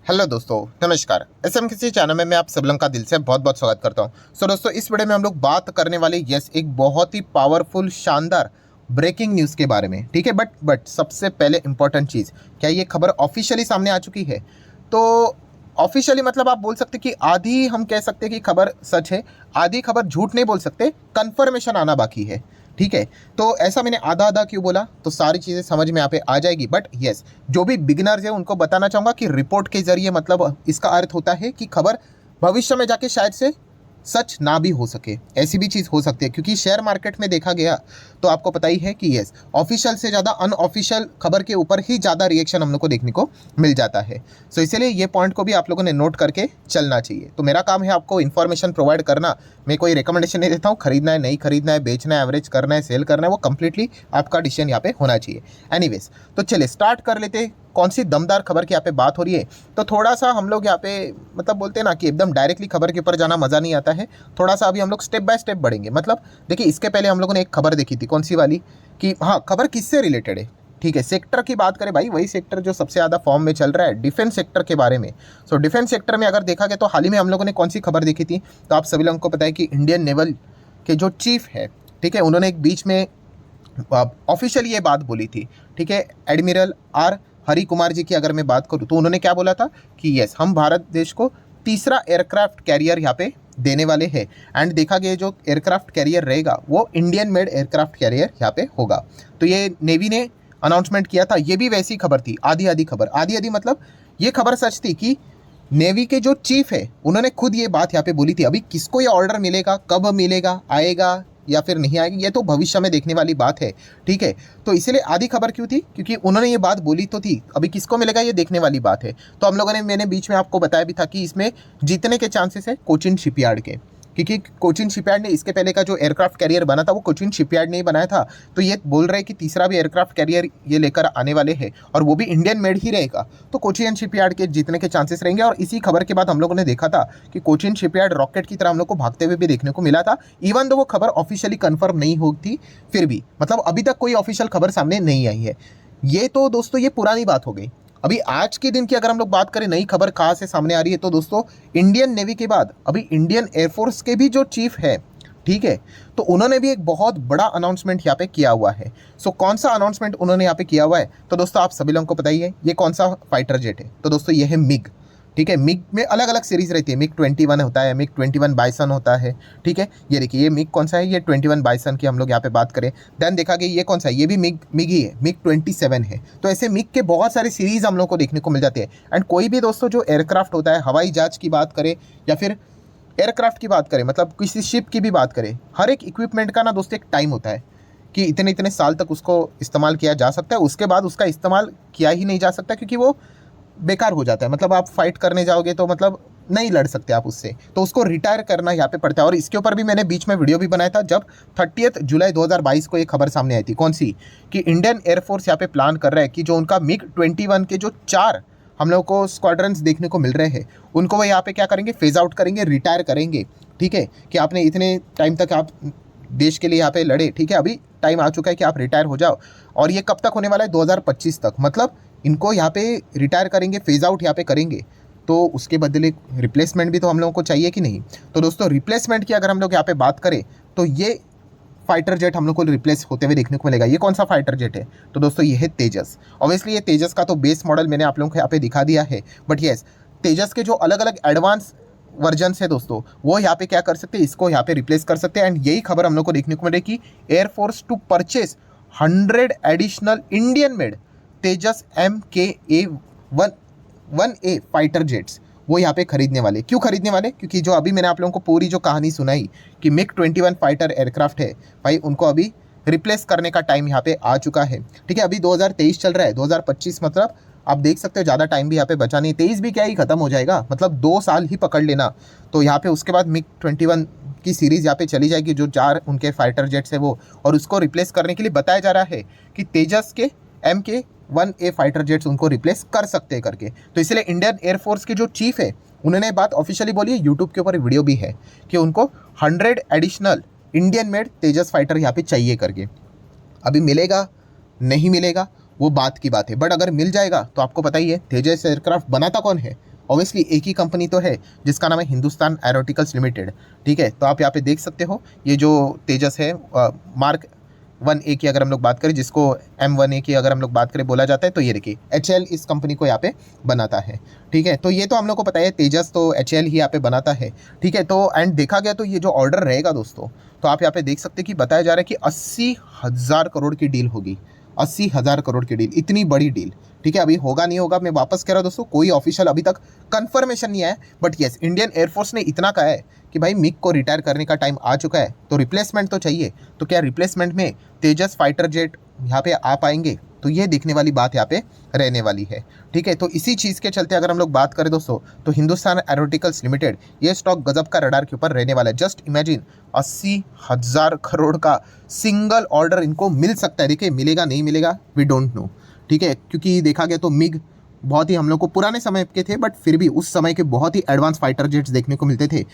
Hello दोस्तों, नमस्कार। SMKC channel में मैं आप सब लोगों का दिल से बहुत बहुत स्वागत करता हूं। दोस्तों, इस वीडियो में हम लोग बात करने वाले एक बहुत ही पावरफुल शानदार ब्रेकिंग न्यूज़ के बारे में। ठीक है, बट सबसे पहले इंपॉर्टेंट चीज़, क्या ये खबर ऑफिशियली सामने आ चुकी है? तो ऑफिशियली मतलब आप बोल सकते कि आधी हम कह सकते कि खबर सच है, आधी खबर झूठ नहीं बोल सकते, कंफर्मेशन आना बाकी है। ठीक है, तो ऐसा मैंने आधा आधा क्यों बोला, तो सारी चीज़ें समझ में यहाँ पे आ जाएगी। बट यस, जो भी बिगिनर्स है उनको बताना चाहूँगा कि रिपोर्ट के जरिए मतलब इसका अर्थ होता है कि खबर भविष्य में जाके शायद से सच ना भी हो सके, ऐसी भी चीज़ हो सकती है। क्योंकि शेयर मार्केट में देखा गया तो आपको पता ही है कि यस, ऑफिशियल से ज़्यादा अनऑफिशियल खबर के ऊपर ही ज़्यादा रिएक्शन हम लोग को देखने को मिल जाता है। सो इसीलिए ये पॉइंट को भी आप लोगों ने नोट करके चलना चाहिए। तो मेरा काम है आपको इन्फॉर्मेशन प्रोवाइड करना। मैं कोई रिकमेंडेशन नहीं देता हूँ, खरीदना है नहीं खरीदना है, बेचना है, एवरेज करना है, सेल करना है, वो कंप्लीटली आपका डिसीजन यहाँ पे होना चाहिए। एनीवेज, तो चलिए स्टार्ट कर लेते हैं। कौन सी दमदार खबर की यहाँ पे बात हो रही है, तो थोड़ा सा हम लोग यहाँ पे मतलब बोलते हैं ना कि एकदम डायरेक्टली खबर के ऊपर जाना मज़ा नहीं आता है। थोड़ा सा अभी हम लोग स्टेप बाय स्टेप बढ़ेंगे। मतलब देखिए, इसके पहले हम लोगों ने एक खबर देखी थी, कौन सी वाली, कि हाँ, खबर किससे रिलेटेड है। ठीक है, सेक्टर की बात करें भाई, वही सेक्टर जो सबसे ज़्यादा फॉर्म में चल रहा है, डिफेंस सेक्टर के बारे में। सो डिफेंस सेक्टर में अगर देखा गया तो हाल ही में हम लोगों ने कौन सी खबर देखी थी, तो आप सभी लोगों को पता है कि इंडियन नेवल के जो चीफ है, ठीक है, उन्होंने एक बीच में ऑफिशियली ये बात बोली थी। ठीक है, एडमिरल आर हरि कुमार जी की अगर मैं बात करूँ तो उन्होंने क्या बोला था कि यस, हम भारत देश को तीसरा एयरक्राफ्ट कैरियर यहाँ पे देने वाले हैं। एंड देखा गया जो एयरक्राफ्ट कैरियर रहेगा वो इंडियन मेड एयरक्राफ्ट कैरियर यहाँ पे होगा। तो ये नेवी ने अनाउंसमेंट किया था। ये भी वैसी खबर थी, आधी आधी खबर। आधी आधी मतलब ये खबर सच थी कि नेवी के जो चीफ है उन्होंने खुद ये बात यहाँ पे बोली थी। अभी किसको ये ऑर्डर मिलेगा, कब मिलेगा, आएगा या फिर नहीं आएगी, ये तो भविष्य में देखने वाली बात है। ठीक है, तो इसीलिए आधी खबर क्यों थी, क्योंकि उन्होंने ये बात बोली तो थी, अभी किसको मिलेगा ये देखने वाली बात है। तो हम लोगों ने, मैंने बीच में आपको बताया भी था कि इसमें जीतने के चांसेस है कोचिन शिपयार्ड के, क्योंकि कोचिन शिपयार्ड ने इसके पहले का जो एयरक्राफ्ट कैरियर बना था वो कोचिन शिपयार्ड ने ही बनाया था। तो ये बोल रहे हैं कि तीसरा भी एयरक्राफ्ट कैरियर ये लेकर आने वाले हैं और वो भी इंडियन मेड ही रहेगा। तो कोचिन शिपयार्ड के जीतने के चांसेस रहेंगे। और इसी खबर के बाद हम लोगों ने देखा था कि कोचिन शिपयार्ड रॉकेट की तरह हम लोग को भागते हुए भी देखने को मिला था। इवन दो वो खबर ऑफिशियली कन्फर्म नहीं हुई थी, फिर भी मतलब अभी तक कोई ऑफिशियल खबर सामने नहीं आई है। ये तो दोस्तों ये पुरानी बात हो गई। अभी आज के दिन की अगर हम लोग बात करें, नई खबर कहाँ से सामने आ रही है, तो दोस्तों इंडियन नेवी के बाद अभी इंडियन एयरफोर्स के भी जो चीफ है, ठीक है, तो उन्होंने भी एक बहुत बड़ा अनाउंसमेंट यहाँ पे किया हुआ है। सो कौन सा अनाउंसमेंट उन्होंने यहाँ पे किया हुआ है, तो दोस्तों आप सभी लोगों को पता ही है ये कौन सा फाइटर जेट है। तो दोस्तों ये है मिग। ठीक है, मिग में अलग अलग सीरीज रहती है। मिग 21 होता है, मिग 21 बाइसन होता है। ठीक है, ये देखिए ये मिग कौन सा है, ये 21 बाइसन की हम लोग यहाँ पे बात करें। देन देखा गया ये कौन सा है, ये भी मिग ही है, मिग 27 है। तो ऐसे मिग के बहुत सारे सीरीज हम लोग को देखने को मिल जाते हैं। एंड कोई भी दोस्तों जो एयरक्राफ्ट होता है, हवाई जहाज की बात करें या फिर एयरक्राफ्ट की बात करें, मतलब किसी शिप की भी बात करें, हर एक इक्विपमेंट का ना दोस्तों एक टाइम होता है कि इतने इतने साल तक उसको इस्तेमाल किया जा सकता है, उसके बाद उसका इस्तेमाल किया ही नहीं जा सकता, क्योंकि वो बेकार हो जाता है। मतलब आप फाइट करने जाओगे तो मतलब नहीं लड़ सकते आप उससे, तो उसको रिटायर करना यहाँ पे पड़ता है। और इसके ऊपर भी मैंने बीच में वीडियो भी बनाया था, जब 30 जुलाई 2022 को एक खबर सामने आई थी। कौन सी, कि इंडियन एयरफोर्स यहाँ पे प्लान कर रहा है कि जो उनका मिग 21 के जो 4 हम लोग को स्क्वाड्रंस देखने को मिल रहे हैं, उनको वो यहाँ पे क्या करेंगे, फेज आउट करेंगे, रिटायर करेंगे। ठीक है, कि आपने इतने टाइम तक आप देश के लिए यहाँ पे लड़े, ठीक है, अभी टाइम आ चुका है कि आप रिटायर हो जाओ। और ये कब तक होने वाला है, 2025 तक। मतलब इनको यहाँ पे रिटायर करेंगे, फेज आउट यहाँ पे करेंगे, तो उसके बदले रिप्लेसमेंट भी तो हम लोगों को चाहिए कि नहीं। तो दोस्तों रिप्लेसमेंट की अगर हम लोग यहाँ पे बात करें तो ये फाइटर जेट हम लोग को रिप्लेस होते हुए देखने को मिलेगा। ये कौन सा फाइटर जेट है, तो दोस्तों ये है तेजस। ऑब्वियसली ये तेजस का तो बेस मॉडल मैंने आप लोगों को यहाँ पे दिखा दिया है, बट येस, तेजस के जो अलग अलग एडवांस वर्जन है दोस्तों, वो यहाँ पे क्या कर सकते हैं, इसको यहाँ पे रिप्लेस कर सकते हैं। एंड यही खबर हम लोग को देखने को मिलेगी कि air force to purchase 100 additional Indian made Tejas MKA-1A fighter jets वो यहाँ पे खरीदने वाले। क्यों खरीदने वाले, क्योंकि जो अभी मैंने आप लोगों को पूरी जो कहानी सुनाई कि मिग 21 फाइटर एयरक्राफ्ट है भाई, उनको अभी रिप्लेस करने का टाइम यहाँ पे आ चुका है। ठीक है, अभी 2023 चल रहा है, 2025 मतलब आप देख सकते हो ज़्यादा टाइम भी यहाँ पे बचा नहीं। 23 भी क्या ही खत्म हो जाएगा, मतलब 2 साल ही पकड़ लेना। तो यहाँ पे उसके बाद मिग 21 की सीरीज़ यहाँ पे चली जाएगी, जो 4 उनके फाइटर जेट्स है वो, और उसको रिप्लेस करने के लिए बताया जा रहा है कि तेजस के MK-1A फाइटर जेट्स उनको रिप्लेस कर सकते हैं करके। तो इसलिए इंडियन एयरफोर्स के जो चीफ है उन्होंने बात ऑफिशियली बोली है, यूट्यूब के ऊपर वीडियो भी है, कि उनको 100 एडिशनल इंडियन मेड तेजस फाइटर यहाँ पे चाहिए करके। अभी मिलेगा नहीं मिलेगा वो बात की बात है, बट अगर मिल जाएगा तो आपको पता ही है तेजस एयरक्राफ्ट बनाता कौन है, ऑब्वियसली एक ही कंपनी तो है जिसका नाम है हिंदुस्तान एरोनॉटिकल्स लिमिटेड। ठीक है, तो आप यहाँ पे देख सकते हो ये जो तेजस है मार्क 1A की अगर हम लोग बात करें, जिसको M1A की अगर हम लोग बात करें बोला जाता है, तो ये देखिए HAL इस कंपनी को यहाँ पे बनाता है। ठीक है, तो ये तो हम लोग को पता है तेजस तो HAL ही यहाँ पे बनाता है। ठीक है, तो एंड देखा गया तो ये जो ऑर्डर रहेगा दोस्तों, तो आप यहाँ पे देख सकते हैं कि बताया जा रहा है कि 80,000 करोड़ की डील होगी। 80,000 करोड़ की डील, इतनी बड़ी डील। ठीक है, अभी होगा नहीं होगा, मैं वापस कह रहा हूँ दोस्तों, कोई ऑफिशियल अभी तक कंफर्मेशन नहीं आया, बट येस इंडियन एयरफोर्स ने इतना कहा है कि भाई मिग को रिटायर करने का टाइम आ चुका है, तो रिप्लेसमेंट तो चाहिए। तो क्या रिप्लेसमेंट में तेजस फाइटर जेट यहाँ पे आ पाएंगे, तो ये देखने वाली बात यहाँ पे रहने वाली है। ठीक है, तो इसी चीज़ के चलते अगर हम लोग बात करें दोस्तों, तो हिंदुस्तान एरोनॉटिकल्स लिमिटेड ये स्टॉक गजब का रडार के ऊपर रहने वाला है। जस्ट इमेजिन 80,000 करोड़ का सिंगल ऑर्डर इनको मिल सकता है। देखिए मिलेगा नहीं मिलेगा वी डोंट नो। ठीक है, क्योंकि देखा गया तो मिग बहुत ही हम लोग को पुराने समय के थे, बट फिर भी उस समय के बहुत ही एडवांस फाइटर जेट्स देखने को मिलते थे।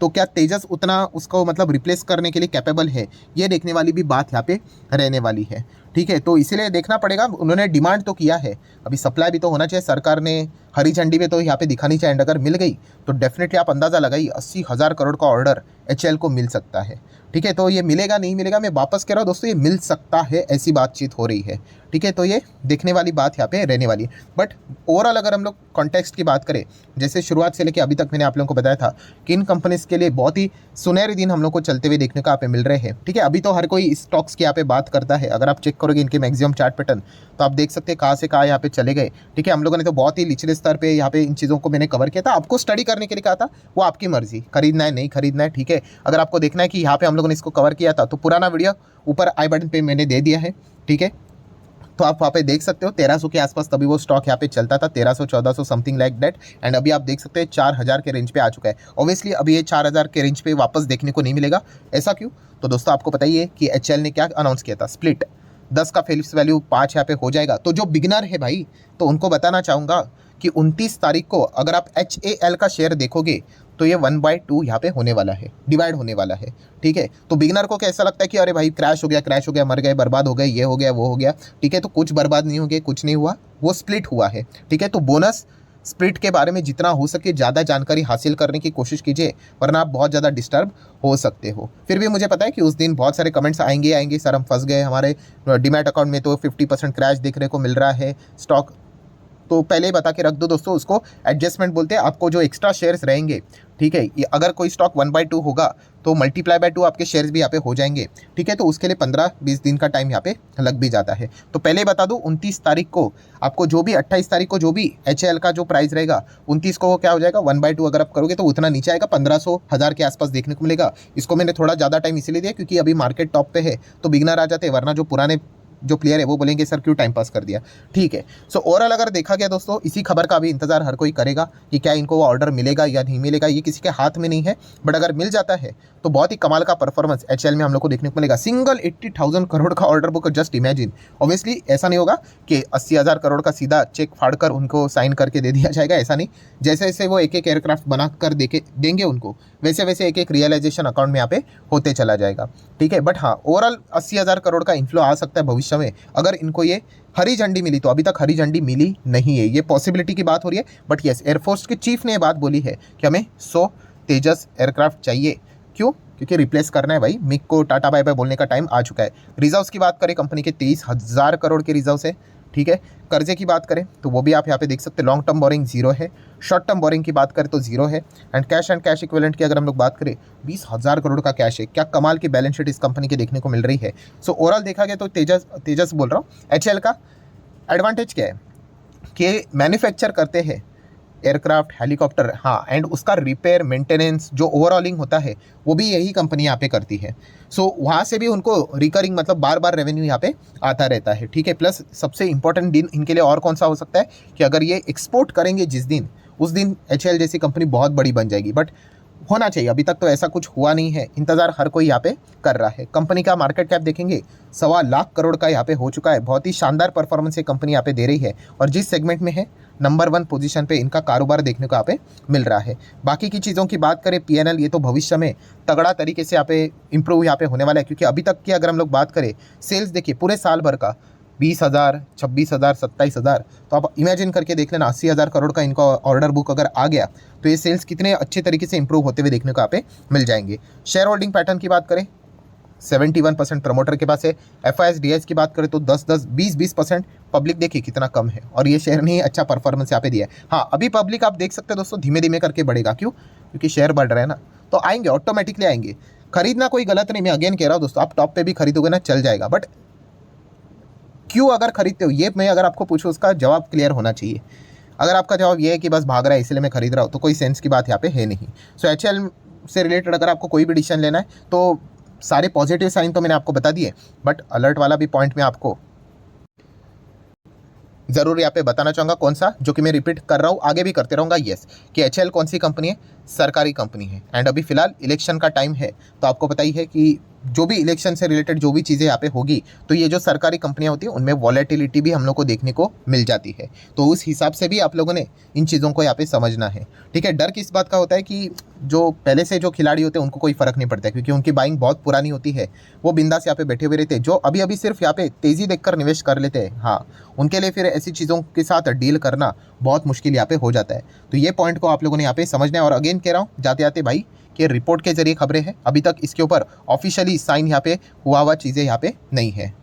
तो क्या तेजस उतना उसको मतलब रिप्लेस करने के लिए कैपेबल है, ये देखने वाली भी बात यहाँ पे रहने वाली है। ठीक है, तो इसीलिए देखना पड़ेगा। उन्होंने डिमांड तो किया है, अभी सप्लाई भी तो होना चाहिए। सरकार ने हरी झंडी में तो यहाँ पे दिखानी चाहिए, एंड अगर मिल गई तो डेफिनेटली आप अंदाज़ा लगाइए 80,000 करोड़ का ऑर्डर HAL को मिल सकता है। ठीक है, तो ये मिलेगा नहीं मिलेगा, मैं वापस कह रहा हूँ दोस्तों, ये मिल सकता है, ऐसी बातचीत हो रही है। ठीक है, तो ये देखने वाली बात यहाँ पे रहने वाली है। बट ओवरऑल अगर हम लोग कॉन्टेक्स्ट की बात करें, जैसे शुरुआत से लेकर अभी तक मैंने आप लोगों को बताया था कि इन कंपनीज़ के लिए बहुत ही सुनहरे दिन हम लोग को चलते हुए देखने को यहाँ पे मिल रहे हैं। ठीक है, अभी तो हर कोई स्टॉक्स की यहाँ पे बात करता है। अगर आप चेक करोगे इनके मैक्सिमम चार्ट पैटर्न, तो आप देख सकते हैं कहाँ से कहाँ यहाँ पे चले गए। ठीक है, हम लोगों ने तो बहुत ही निचले स्तर पे यहाँ पे इन चीज़ों को मैंने कवर किया था, आपको स्टडी करने के लिए कहा था, वो आपकी मर्जी, खरीदना है नहीं खरीदना है। ठीक है, अगर आपको देखना है कि यहाँ पे हम लोगों ने इसको कवर किया था, तो पुराना वीडियो ऊपर आई बटन पे मैंने दे दिया है। ठीक है, तो आप वहाँ पे देख सकते हो 1300 के आसपास तभी वो स्टॉक यहाँ पे चलता था, 1300 1400 समथिंग लाइक दैट। एंड अभी आप देख सकते हैं 4000 के रेंज पे आ चुका है। ऑब्वियसली अभी ये 4000 के रेंज पे वापस देखने को नहीं मिलेगा। ऐसा क्यों? तो दोस्तों आपको पता ही है कि HAL ने क्या अनाउंस किया था, स्प्लिट 10 का फेस वैल्यू 5 यहाँ पे हो जाएगा। तो जो बिगनर है भाई, तो उनको बताना चाहूँगा कि 29 तारीख को अगर आप HAL का शेयर देखोगे तो ये 1/2 यहाँ पे होने वाला है, डिवाइड होने वाला है। ठीक है, तो बिगनर को कैसा लगता है कि अरे भाई क्रैश हो गया, मर गए, बर्बाद हो गए, ये हो गया वो हो गया। ठीक है, तो कुछ बर्बाद नहीं हो गया, कुछ नहीं हुआ, वो स्प्लिट हुआ है। ठीक है, तो बोनस स्प्लिट के बारे में जितना हो सके ज़्यादा जानकारी हासिल करने की कोशिश कीजिए, वरना आप बहुत ज़्यादा डिस्टर्ब हो सकते हो। फिर भी मुझे पता है कि उस दिन बहुत सारे कमेंट्स आएंगे, सर हम फंस गए, हमारे डीमैट अकाउंट में तो 50% क्रैश देखने को मिल रहा है स्टॉक। तो पहले ही बता के रख दो दोस्तों, उसको एडजस्टमेंट बोलते हैं। आपको जो एक्स्ट्रा शेयर्स रहेंगे, ठीक है, ये अगर कोई स्टॉक 1/2 होगा तो मल्टीप्लाई बाय 2 आपके शेयर्स भी यहाँ पे हो जाएंगे। ठीक है, तो उसके लिए 15-20 दिन का टाइम यहाँ पे लग भी जाता है। तो पहले बता दूँ 29 तारीख को आपको जो भी 28 तारीख को जो भी HAL का जो प्राइस रहेगा, 29 को वो क्या हो जाएगा 1/2 अगर आप करोगे तो उतना नीचे आएगा, 1500-1000 के आसपास देखने को मिलेगा। इसको मैंने थोड़ा ज़्यादा टाइम इसीलिए दिया क्योंकि अभी मार्केट टॉप पे है, तो बिगनर आ जाते हैं, वरना जो पुराने जो प्लेयर है वो बोलेंगे सर क्यों टाइम पास कर दिया। ठीक है, सो ओवरऑल अगर देखा गया दोस्तों, इसी खबर का भी इंतजार हर कोई करेगा कि क्या इनको वो ऑर्डर मिलेगा या नहीं मिलेगा, ये किसी के हाथ में नहीं है। बट अगर मिल जाता है तो बहुत ही कमाल का परफॉर्मेंस HAL में हम लोग को देखने को मिलेगा। सिंगल 80,000 करोड़ का order book, just imagine. Obviously ऐसा नहीं होगा कि 80,000 करोड़ का सीधा चेक फाड़कर उनको साइन करके दे दिया जाएगा, ऐसा नहीं। जैसे जैसे वो एक एक एयरक्राफ्ट बना कर देंगे उनको, वैसे वैसे एक एक रियलाइजेशन अकाउंट में यहाँ पे होते चला जाएगा। ठीक है, बट हाँ ओवरऑल 80,000 करोड़ का इन्फ्लो आ सकता है भविष्य में, अगर इनको ये हरी झंडी मिली। तो अभी तक हरी झंडी मिली नहीं है, ये पॉसिबिलिटी की बात हो रही है। बट येस, एयरफोर्स के चीफ ने ये बात बोली है कि हमें 100 तेजस एयरक्राफ्ट चाहिए। क्यों? क्योंकि रिप्लेस करना है भाई, मिग को टाटा बाय बाय बोलने का टाइम आ चुका है। रिजर्व्स की बात करें कंपनी के 23,000 करोड़ के रिजर्व्स है। ठीक है, कर्जे की बात करें तो वो भी आप यहाँ पे देख सकते हैं, लॉन्ग टर्म बोरिंग 0 है, शॉर्ट टर्म बोरिंग की बात करें तो 0 है। एंड कैश इक्विवेलेंट की अगर हम लोग बात करें 20,000 करोड़ का कैश है। क्या कमाल की बैलेंस शीट इस कंपनी के देखने को मिल रही है। सो ओवरऑल देखा गया तो तेजस बोल रहा हूँ, HAL का एडवांटेज क्या है कि मैन्युफैक्चर करते हैं एयरक्राफ्ट, हेलीकॉप्टर, हाँ, एंड उसका रिपेयर मेंटेनेंस जो ओवरऑलिंग होता है वो भी यही कंपनी यहाँ पे करती है। सो वहाँ से भी उनको रिकरिंग मतलब बार बार रेवेन्यू यहाँ पे आता रहता है। ठीक है, प्लस सबसे इंपॉर्टेंट दिन इनके लिए और कौन सा हो सकता है कि अगर ये एक्सपोर्ट करेंगे जिस दिन, उस दिन HAL जैसी कंपनी बहुत बड़ी बन जाएगी। बट होना चाहिए, अभी तक तो ऐसा कुछ हुआ नहीं है, इंतजार हर कोई यहाँ पे कर रहा है। कंपनी का मार्केट कैप देखेंगे 1.25 लाख करोड़ का यहाँ पे हो चुका है। बहुत ही शानदार परफॉर्मेंस ये कंपनी यहाँ पे दे रही है, और जिस सेगमेंट में है नंबर 1 पोजीशन पे इनका कारोबार देखने को यहाँ पे मिल रहा है। बाकी की चीज़ों की बात करें, PNL, ये तो भविष्य में तगड़ा तरीके से यहाँ पे इंप्रूव यहाँ पे होने वाला है, क्योंकि अभी तक की अगर हम लोग बात करें सेल्स देखिए पूरे साल भर का 20,000, 26,000, 27,000, तो आप इमेजिन करके देख लेना 80,000 करोड़ का इनका ऑर्डर बुक अगर आ गया तो ये सेल्स कितने अच्छे तरीके से इंप्रूव होते हुए देखने को यहाँ पे मिल जाएंगे। शेयर होल्डिंग पैटर्न की बात करें 71% प्रमोटर के पास है। FIS की बात करें तो 10-10, 20-20% पब्लिक देखिए कितना कम है, और ये शेयर ने अच्छा परफॉर्मेंस यहाँ पे दिया है। हाँ, अभी पब्लिक आप देख सकते हैं दोस्तों धीमे धीमे करके बढ़ेगा, क्यों? क्योंकि शेयर बढ़ रहा है ना, तो आएंगे, ऑटोमेटिकली आएंगे। खरीदना कोई गलत नहीं, मैं अगेन कह रहा हूँ दोस्तों, आप टॉप पे भी खरीदोगे ना चल जाएगा, बट क्यों अगर खरीदते हो, ये मैं अगर आपको पूछूँ उसका जवाब क्लियर होना चाहिए। अगर आपका जवाब ये है कि बस भाग रहा है इसलिए मैं खरीद रहा हूँ, तो कोई सेंस की बात यहाँ पे है नहीं। सो HL से रिलेटेड अगर आपको कोई भी डिसीजन लेना है तो सारे पॉजिटिव साइन तो मैंने आपको बता दिए, बट अलर्ट वाला भी पॉइंट मैं आपको ज़रूर यहाँ पे बताना चाहूँगा। कौन सा? जो कि मैं रिपीट कर रहा हूँ, आगे भी करते रहूँगा, यस, कि HL कौन सी कंपनी है? सरकारी कंपनी है। एंड अभी फिलहाल इलेक्शन का टाइम है, तो आपको पता ही है कि जो भी इलेक्शन से रिलेटेड जो भी चीज़ें यहाँ पे होगी, तो ये जो सरकारी कंपनियाँ होती हैं उनमें वॉलेटिलिटी भी हम लोग को देखने को मिल जाती है। तो उस हिसाब से भी आप लोगों ने इन चीज़ों को यहाँ पे समझना है, ठीक है। डर किस बात का होता है कि जो पहले से जो खिलाड़ी होते हैं उनको कोई फ़र्क नहीं पड़ता है, क्योंकि उनकी बाइंग बहुत पुरानी होती है, वो बिंदास यहाँ पे बैठे हुए रहते हैं। जो अभी अभी सिर्फ यहाँ पे तेज़ी देखकर निवेश कर लेते हैं, हाँ, उनके लिए फिर ऐसी चीज़ों के साथ डील करना बहुत मुश्किल यहाँ पे हो जाता है। तो ये पॉइंट को आप लोगों ने यहाँ पे समझना है। और अगेन कह रहा हूँ जाते जाते भाई कि रिपोर्ट के जरिए खबरें हैं, अभी तक इसके ऊपर ऑफिशियली साइन यहाँ पे हुआ चीज़ें यहाँ पे नहीं है।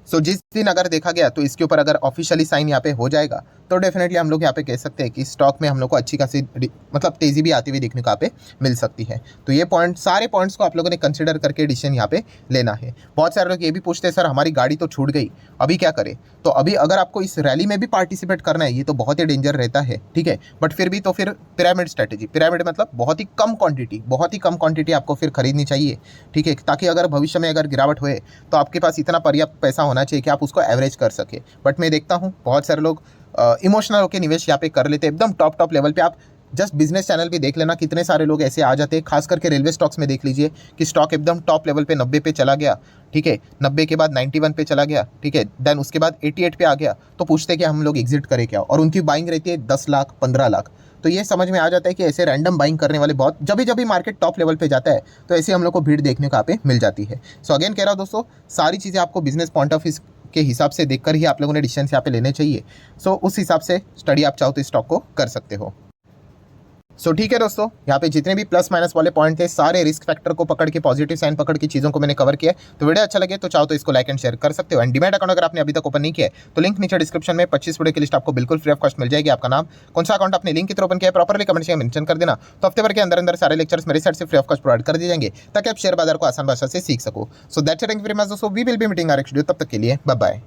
सो जिस दिन अगर देखा गया तो इसके ऊपर अगर ऑफिशियली साइन यहाँ पे हो जाएगा तो डेफिनेटली हम लोग यहाँ पे कह सकते हैं कि स्टॉक में हम लोग को अच्छी खासी मतलब तेज़ी भी आती हुई देखने को यहाँ पे मिल सकती है। तो ये पॉइंट, सारे पॉइंट्स को आप लोगों ने कंसिडर करके डिसीजन यहाँ पे लेना है। बहुत सारे लोग ये भी पूछते हैं सर हमारी गाड़ी तो छूट गई, अभी क्या करें? तो अभी अगर आपको इस रैली में भी पार्टिसिपेट करना है, ये तो बहुत ही डेंजर रहता है, ठीक है, बट फिर भी तो फिर पिरामिड स्ट्रैटेजी, पिरामिड मतलब बहुत ही कम क्वांटिटी आपको फिर खरीदनी चाहिए, ठीक है, ताकि अगर भविष्य में अगर गिरावट हुए तो आपके पास इतना पर्याप्त पैसा होना चाहिए कि आप उसको एवरेज कर सके। बट मैं देखता हूँ बहुत सारे लोग इमोशनल होकर निवेश यहाँ पे कर लेते हैं एकदम टॉप लेवल पे। आप जस्ट बिजनेस चैनल भी देख लेना, कितने सारे लोग ऐसे आ जाते हैं, खास करके रेलवे स्टॉक्स में देख लीजिए कि स्टॉक एकदम टॉप लेवल पे 90 पे चला गया, ठीक है, 90 के बाद 91 पे चला गया, ठीक है, देन उसके बाद 88 पे आ गया, तो पूछते हैं कि हम लोग एग्जिट करें क्या, और उनकी बाइंग रहती है 10 लाख 15 लाख। तो ये समझ में आ जाता है कि ऐसे रैंडम बाइंग करने वाले बहुत, जब भी मार्केट टॉप लेवल पे जाता है तो ऐसे हम लोग को भीड़ देखने को यहाँ पे मिल जाती है। सो अगेन कह रहा हूँ दोस्तों, सारी चीज़ें आपको बिजनेस पॉइंट ऑफ व्यू के हिसाब से देखकर ही आप लोगों ने डिसीजन यहाँ पे लेने चाहिए। सो उस हिसाब से स्टडी आप चाहो तो स्टॉक को कर सकते हो। सो ठीक है दोस्तों, यहाँ पे जितने भी प्लस माइनस वाले पॉइंट थे, सारे रिस्क फैक्टर को पकड़ के, पॉजिटिव साइन पकड़ के चीज़ों को मैंने कवर किया। तो वीडियो अच्छा लगे तो चाहो तो इसको लाइक एंड शेयर कर सकते हो। एंड डीमैट अकाउंट अगर आपने अभी तक ओपन नहीं किया है तो लिंक नीचे डिस्क्रिप्शन में 25 वीडियो की लिस्ट आपको बिल्कुल फ्री ऑफ कॉस्ट मिल जाएगी। आपका नाम, कौन सा अकाउंट आपने लिंक की तरह ओपन किया है, प्रॉपरली कमेंट में मेंशन कर देना। तो हफ्ते भर के अंदर सारे लेक्चर्स मेरे साइड से फ्री ऑफ कॉस्ट प्रोवाइड कर दिए जाएंगे, ताकि आप शेयर बाजार को आसान भाषा से सीख सको। So that's it, thank you very much दोस्तों, we will be meeting our next video, तब तक के लिए बाय बाय।